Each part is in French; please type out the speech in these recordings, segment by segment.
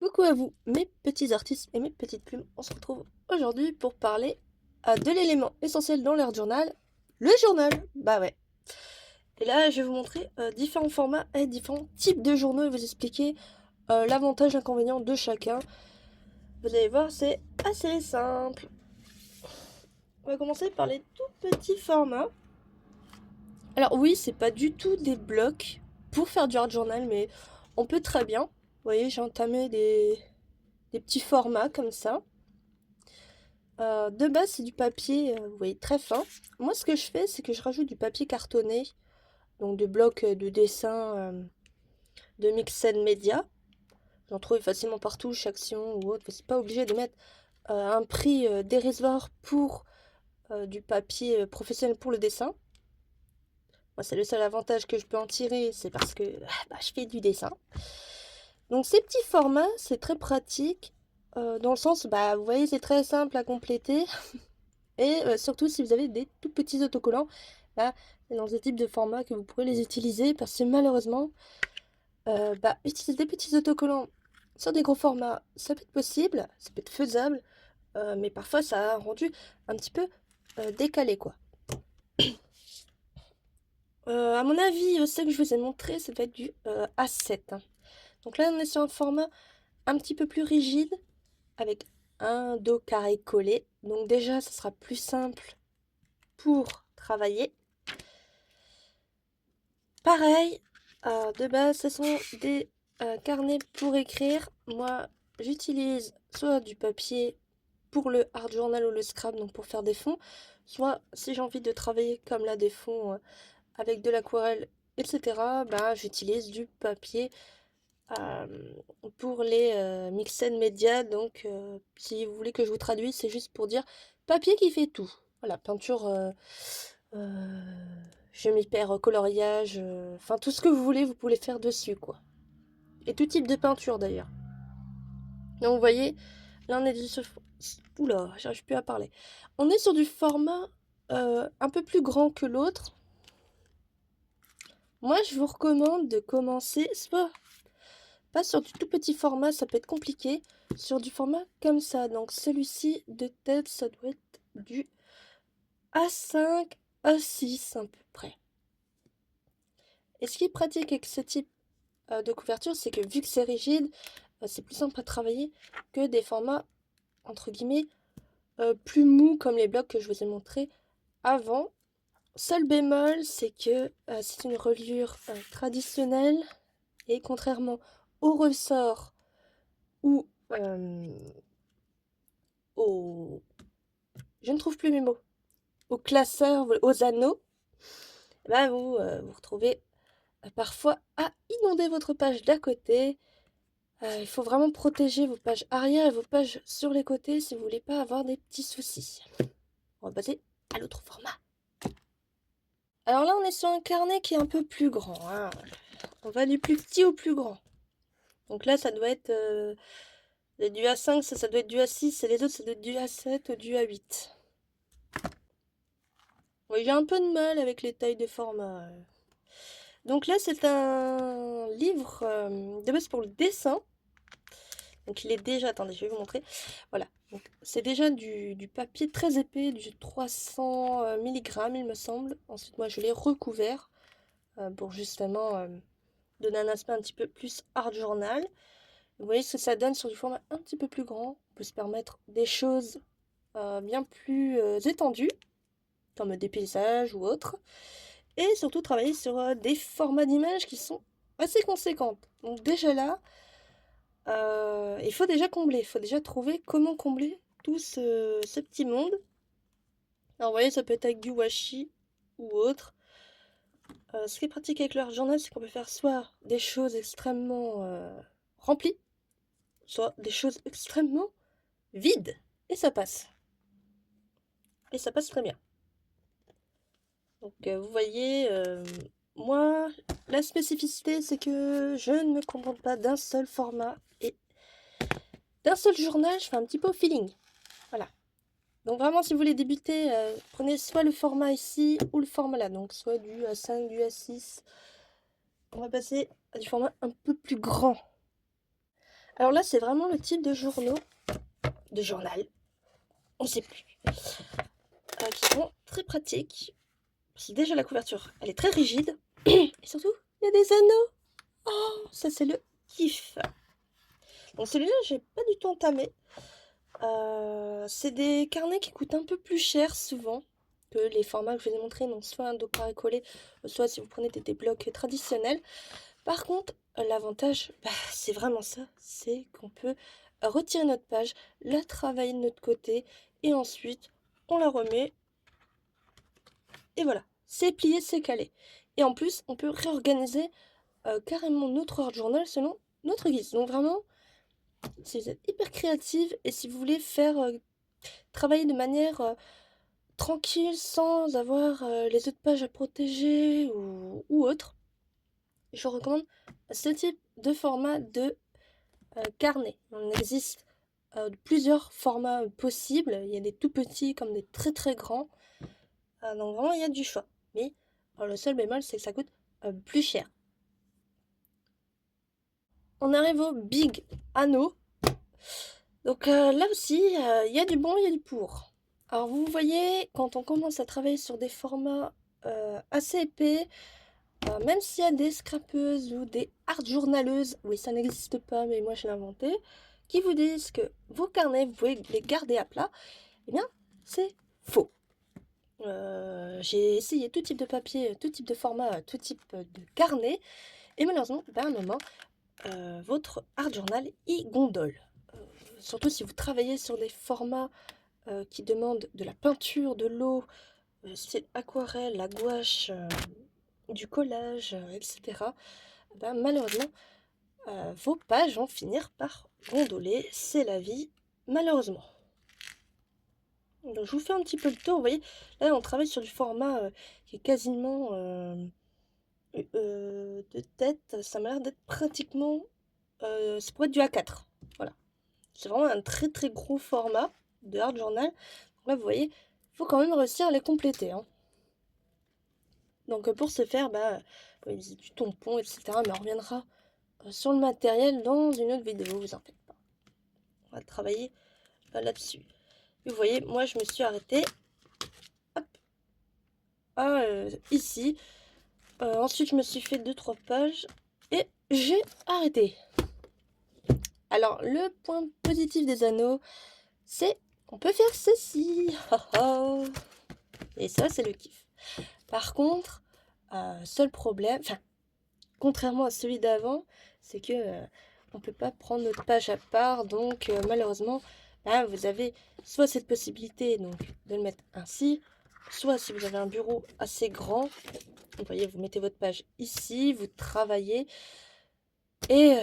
Coucou à vous, mes petits artistes et mes petites plumes. On se retrouve aujourd'hui pour parler de l'élément essentiel dans l'art journal, le journal. Bah ouais. Et là, je vais vous montrer différents formats et différents types de journaux et vous expliquer l'avantage et l'inconvénient de chacun. Vous allez voir, c'est assez simple. On va commencer par les tout petits formats. Alors oui, c'est pas du tout des blocs pour faire du art journal, mais on peut très bien. Vous voyez, j'ai entamé des petits formats comme ça. De base, c'est du papier, vous voyez, très fin. Moi, ce que je fais, c'est que je rajoute du papier cartonné, donc de blocs de dessin de Mixed Media. J'en trouve facilement partout, chez Action ou autre. Vous n'êtes pas obligé de mettre un prix dérisoire pour du papier professionnel pour le dessin. Moi, c'est le seul avantage que je peux en tirer, c'est parce que je fais du dessin. Donc, ces petits formats, c'est très pratique, dans le sens, vous voyez, c'est très simple à compléter. Et surtout, si vous avez des tout petits autocollants, là, c'est dans ce type de format que vous pourrez les utiliser parce que malheureusement, utiliser des petits autocollants sur des gros formats, ça peut être possible, ça peut être faisable, mais parfois ça a rendu un petit peu décalé, quoi. À mon avis, ce que je vous ai montré, ça va être du A7, hein. Donc là, on est sur un format un petit peu plus rigide, avec un dos carré collé. Donc déjà, ça sera plus simple pour travailler. Pareil, de base, ce sont des carnets pour écrire. Moi, j'utilise soit du papier pour le art journal ou le scrap, donc pour faire des fonds, soit si j'ai envie de travailler comme là des fonds avec de l'aquarelle, etc., j'utilise du papier euh, pour les mixed media. Donc, si vous voulez que je vous traduise, c'est juste pour dire papier qui fait tout. Voilà, peinture. Je m'y perds, coloriage, enfin tout ce que vous voulez, vous pouvez faire dessus, quoi. Et tout type de peinture d'ailleurs. Donc vous voyez, là on est sur... Oula, j'arrive plus à parler. On est sur du format un peu plus grand que l'autre. Moi je vous recommande de commencer, soit pas sur du tout petit format, ça peut être compliqué, sur du format comme ça. Donc celui-ci de tête, ça doit être du A5, A6 à peu près. Et ce qui est pratique avec ce type de couverture, c'est que vu que c'est rigide, c'est plus simple à travailler que des formats, entre guillemets, plus mous comme les blocs que je vous ai montrés avant. Seul bémol, c'est que c'est une reliure traditionnelle et contrairement au ressort ou au... Je ne trouve plus mes mots. Aux classeurs, aux anneaux, vous retrouvez parfois à inonder votre page d'à côté. Il faut vraiment protéger vos pages arrière et vos pages sur les côtés si vous voulez pas avoir des petits soucis. On va passer à l'autre format. Alors là, on est sur un carnet qui est un peu plus grand, hein. On va du plus petit au plus grand. Donc là, ça doit être du A5, ça doit être du A6, et les autres, ça doit être du A7 ou du A8. Oui, j'ai un peu de mal avec les tailles de format. Donc là, c'est un livre de base pour le dessin. Donc il est déjà, attendez, je vais vous montrer. Voilà, donc c'est déjà du papier très épais, du 300 mg il me semble. Ensuite moi je l'ai recouvert pour justement donner un aspect un petit peu plus art journal. Vous voyez ce que ça donne sur du format un petit peu plus grand. On peut se permettre des choses bien plus étendues, comme des paysages ou autres. Et surtout travailler sur des formats d'images qui sont assez conséquentes. Donc déjà là, il faut déjà combler, il faut déjà trouver comment combler tout ce petit monde. Alors vous voyez, ça peut être avec du washi ou autre. Ce qui est pratique avec leur journal, c'est qu'on peut faire soit des choses extrêmement remplies, soit des choses extrêmement vides. Et ça passe. Et ça passe très bien. Donc vous voyez, moi, la spécificité, c'est que je ne me contente pas d'un seul format et d'un seul journal, je fais un petit peu au feeling. Voilà. Donc vraiment, si vous voulez débuter, prenez soit le format ici ou le format là. Donc soit du A5, du A6. On va passer à du format un peu plus grand. Alors là, c'est vraiment le type de journal, on ne sait plus, qui sont très pratiques. Parce que déjà la couverture, elle est très rigide. Et surtout, il y a des anneaux. Oh, ça c'est le kiff. Donc celui-là, j'ai pas du tout entamé. C'est des carnets qui coûtent un peu plus cher souvent que les formats que je vous ai montrés, donc soit un dos collé, soit si vous prenez des blocs traditionnels. Par contre, l'avantage, c'est vraiment ça, c'est qu'on peut retirer notre page, la travailler de notre côté, et ensuite on la remet, et voilà, c'est plié, c'est calé. Et en plus, on peut réorganiser carrément notre hors journal selon notre guise. Donc vraiment, si vous êtes hyper créative et si vous voulez faire travailler de manière tranquille sans avoir les autres pages à protéger ou autre, je vous recommande ce type de format de carnet. Il existe plusieurs formats possibles. Il y a des tout petits comme des très très grands. Donc vraiment, il y a du choix. Mais le seul bémol, c'est que ça coûte plus cher. On arrive au Big Anneau. Donc là aussi, il y a du bon, il y a du pour. Alors vous voyez, quand on commence à travailler sur des formats assez épais, même s'il y a des scrapeuses ou des art journaleuses, oui ça n'existe pas mais moi je l'ai inventé, qui vous disent que vos carnets, vous pouvez les garder à plat, eh bien c'est faux. J'ai essayé tout type de papier, tout type de format, tout type de carnet, et malheureusement, à un moment, votre art journal y gondole. Surtout si vous travaillez sur des formats qui demandent de la peinture, de l'eau, c'est aquarelle, la gouache, du collage, etc. Malheureusement, vos pages vont finir par gondoler. C'est la vie, malheureusement. Donc, je vous fais un petit peu le tour. Vous voyez, là, on travaille sur du format qui est quasiment de tête. Ça m'a l'air d'être pratiquement... ça pourrait être du A4. Voilà. C'est vraiment un très très gros format de hard journal. Donc là, vous voyez, il faut quand même réussir à les compléter. Hein. Donc pour ce faire, du tampon, etc. Mais on reviendra sur le matériel dans une autre vidéo, vous en faites pas. On va travailler là-dessus. Vous voyez, moi je me suis arrêtée ici. Ensuite, je me suis fait 2-3 pages et j'ai arrêté. Alors, le point positif des anneaux, c'est qu'on peut faire ceci. Et ça, c'est le kiff. Par contre, seul problème, contrairement à celui d'avant, c'est que on peut pas prendre notre page à part. Donc, malheureusement, vous avez soit cette possibilité donc, de le mettre ainsi, soit si vous avez un bureau assez grand, vous voyez, vous mettez votre page ici, vous travaillez, et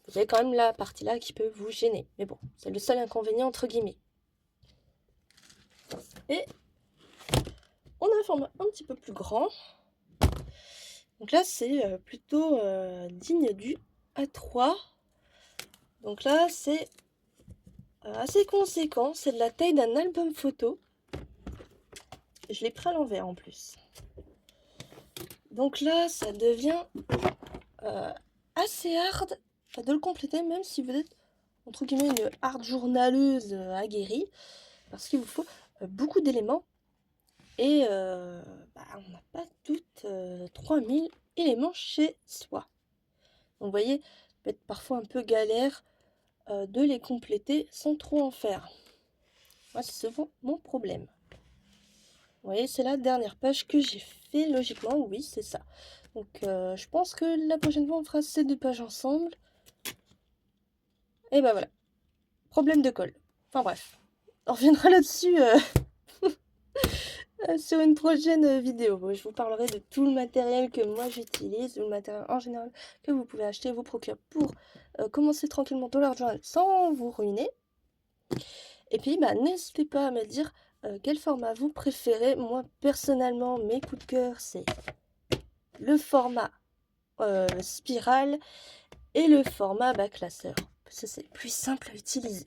vous avez quand même la partie là qui peut vous gêner. Mais bon, c'est le seul inconvénient entre guillemets. Et on a un format un petit peu plus grand. Donc là, c'est plutôt digne du A3. Donc là, c'est assez conséquent. C'est de la taille d'un album photo. Je l'ai pris à l'envers en plus. Donc là, ça devient assez hard de le compléter, même si vous êtes, entre guillemets, une hard journaleuse aguerrie. Parce qu'il vous faut beaucoup d'éléments. Et on n'a pas toutes 3000 éléments chez soi. Donc vous voyez, ça peut être parfois un peu galère de les compléter sans trop en faire. Moi, c'est souvent mon problème. Vous voyez, c'est la dernière page que j'ai fait logiquement. Oui, c'est ça. Donc, je pense que la prochaine fois, on fera ces 2 pages ensemble. Et voilà. Problème de colle. Enfin bref. On reviendra là-dessus sur une prochaine vidéo. Je vous parlerai de tout le matériel que moi j'utilise, ou le matériel en général que vous pouvez acheter, vous procurer pour commencer tranquillement dans leur journal sans vous ruiner. Et puis, n'hésitez pas à me dire quel format vous préférez. Moi, personnellement, mes coups de cœur, c'est le format spirale et le format classeur. Ça, c'est plus simple à utiliser.